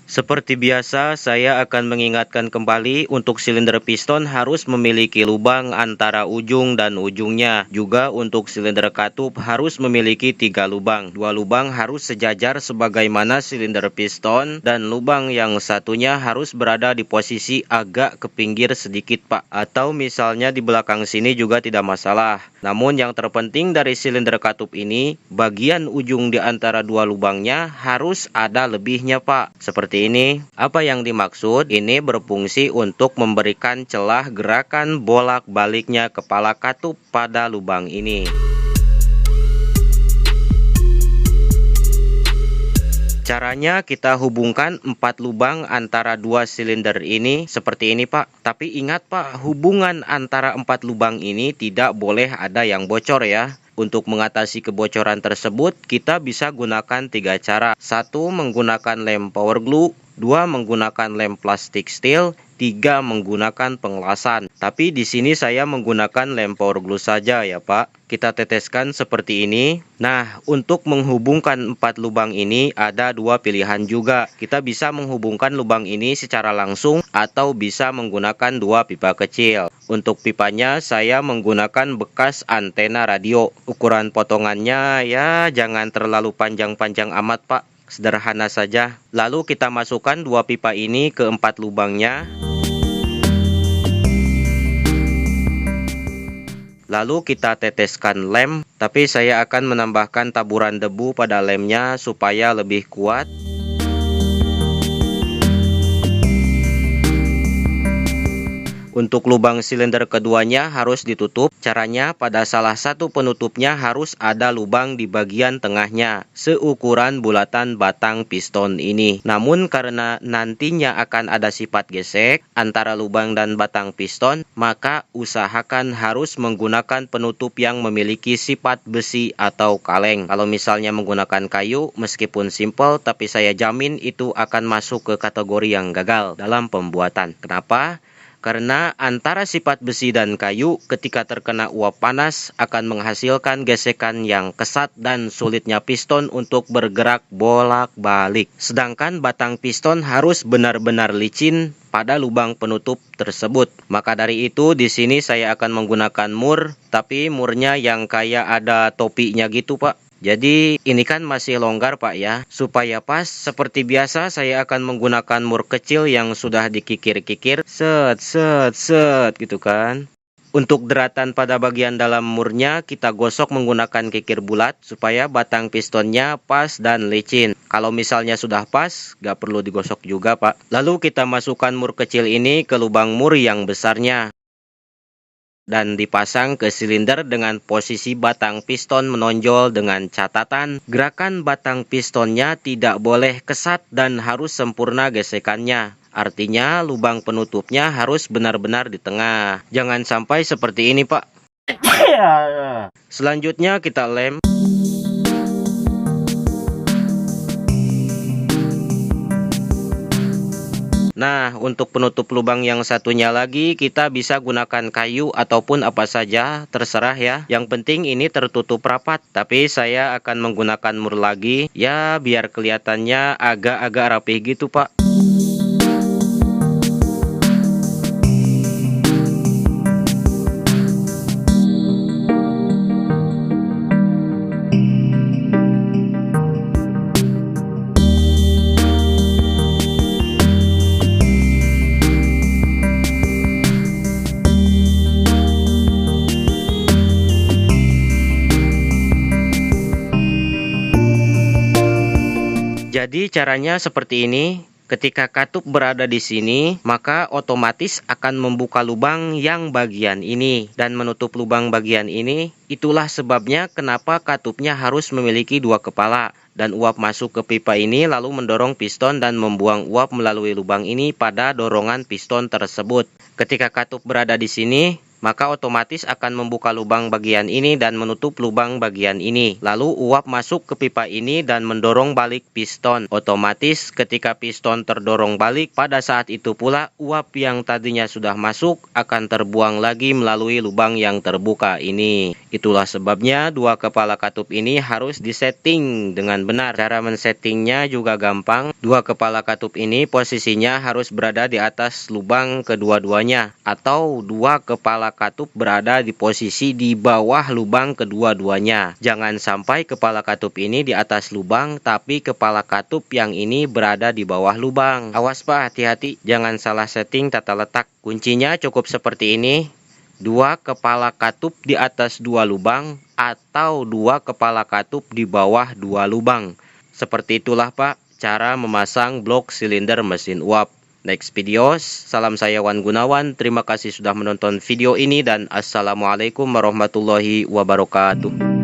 Seperti biasa, saya akan mengingatkan kembali untuk silinder piston harus memiliki lubang antara ujung dan ujungnya. Juga untuk silinder katup harus memiliki 3 lubang. 2 lubang harus sejajar sebagaimana silinder piston dan lubang yang satunya harus berada di posisi agak ke pinggir sedikit, Pak. Atau misalnya di belakang sini juga tidak masalah. Namun yang terpenting dari silinder katup ini, bagian ujung di antara 2 lubangnya harus ada lebihnya, Pak. Seperti ini. Apa yang dimaksud? Ini berfungsi untuk memberikan celah gerakan bolak-baliknya kepala katup pada lubang ini. Caranya kita hubungkan 4 lubang antara 2 silinder ini seperti ini, Pak. Tapi ingat, Pak, hubungan antara 4 lubang ini tidak boleh ada yang bocor ya. Untuk mengatasi kebocoran tersebut, kita bisa gunakan 3 cara. 1. Menggunakan lem power glue. 2. Menggunakan lem plastik steel. 3. Menggunakan pengelasan. Tapi di sini saya menggunakan lem power glue saja ya, Pak. Kita teteskan seperti ini. Nah, untuk menghubungkan 4 lubang ini ada 2 pilihan juga. Kita bisa menghubungkan lubang ini secara langsung atau bisa menggunakan 2 pipa kecil. Untuk pipanya saya menggunakan bekas antena radio. Ukuran potongannya ya jangan terlalu panjang-panjang amat, Pak. Sederhana saja. Lalu kita masukkan 2 pipa ini ke 4 lubangnya. Lalu kita teteskan lem, tapi saya akan menambahkan taburan debu pada lemnya supaya lebih kuat. Untuk lubang silinder keduanya harus ditutup. Caranya pada salah satu penutupnya harus ada lubang di bagian tengahnya, seukuran bulatan batang piston ini. Namun karena nantinya akan ada sifat gesek antara lubang dan batang piston, maka usahakan harus menggunakan penutup yang memiliki sifat besi atau kaleng. Kalau misalnya menggunakan kayu, meskipun simple, tapi saya jamin itu akan masuk ke kategori yang gagal dalam pembuatan. Kenapa? Karena antara sifat besi dan kayu ketika terkena uap panas akan menghasilkan gesekan yang kesat dan sulitnya piston untuk bergerak bolak-balik. Sedangkan batang piston harus benar-benar licin pada lubang penutup tersebut. Maka dari itu di sini saya akan menggunakan mur, tapi murnya yang kayak ada topinya gitu, Pak. Jadi ini kan masih longgar, Pak ya. Supaya pas seperti biasa saya akan menggunakan mur kecil yang sudah dikikir-kikir. Set gitu kan. Untuk deratan pada bagian dalam murnya kita gosok menggunakan kikir bulat supaya batang pistonnya pas dan licin. Kalau misalnya sudah pas, gak perlu digosok juga, Pak. Lalu kita masukkan mur kecil ini ke lubang mur yang besarnya dan dipasang ke silinder dengan posisi batang piston menonjol dengan catatan gerakan batang pistonnya tidak boleh kesat dan harus sempurna gesekannya. Artinya lubang penutupnya harus benar-benar di tengah. Jangan sampai seperti ini, Pak. Selanjutnya kita lem. Nah, untuk penutup lubang yang satunya lagi kita bisa gunakan kayu ataupun apa saja, terserah ya. Yang penting ini tertutup rapat, tapi saya akan menggunakan mur lagi ya biar kelihatannya agak-agak rapih gitu, Pak. Jadi caranya seperti ini. Ketika katup berada di sini, maka otomatis akan membuka lubang yang bagian ini dan menutup lubang bagian ini. Itulah sebabnya kenapa katupnya harus memiliki 2 kepala. Dan uap masuk ke pipa ini lalu mendorong piston dan membuang uap melalui lubang ini pada dorongan piston tersebut. Ketika katup berada di sini, maka otomatis akan membuka lubang bagian ini dan menutup lubang bagian ini. Lalu uap masuk ke pipa ini dan mendorong balik piston. Otomatis ketika piston terdorong balik, pada saat itu pula uap yang tadinya sudah masuk akan terbuang lagi melalui lubang yang terbuka ini. Itulah sebabnya dua kepala katup ini harus disetting dengan benar. Cara men-settingnya juga gampang. Dua kepala katup ini posisinya harus berada di atas lubang kedua-duanya, atau dua kepala katup berada di posisi di bawah lubang kedua-duanya. Jangan sampai kepala katup ini di atas lubang, tapi kepala katup yang ini berada di bawah lubang. Awas Pak, hati-hati, jangan salah setting tata letak. Kuncinya cukup seperti ini. Dua kepala katup di atas dua lubang, atau dua kepala katup di bawah dua lubang. Seperti itulah Pak, cara memasang blok silinder mesin uap. Next video, salam saya Wan Gunawan, terima kasih sudah menonton video ini dan assalamualaikum warahmatullahi wabarakatuh.